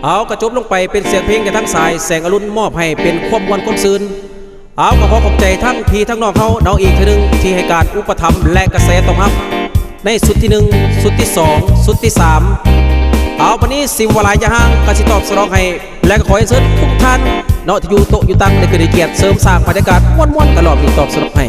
เอากระจบลงไปเป็นเสียงเพลงกันทั้งสายแสงอรุณมอบให้เป็นความมวลความซื่นเอาก็ขอขอบใจทั้งพี่ทั้งน้องเขาน้องอีกทีหนึ่งที่ให้การอุปถัมภ์และกระแสตอบรับในสุดที่1สุดที่2สุดที่3เอาวันนี้สิ่งวลายยะห้างกสิตอบสนองให้และก็ขอให้เชิญทุกท่านเนาะที่อยู่โต๊ะอยู่ตั้งได้เกิดเกียรติเสริมสร้างบรรยากาศม่วนๆตลอดที่ตอบสนองให้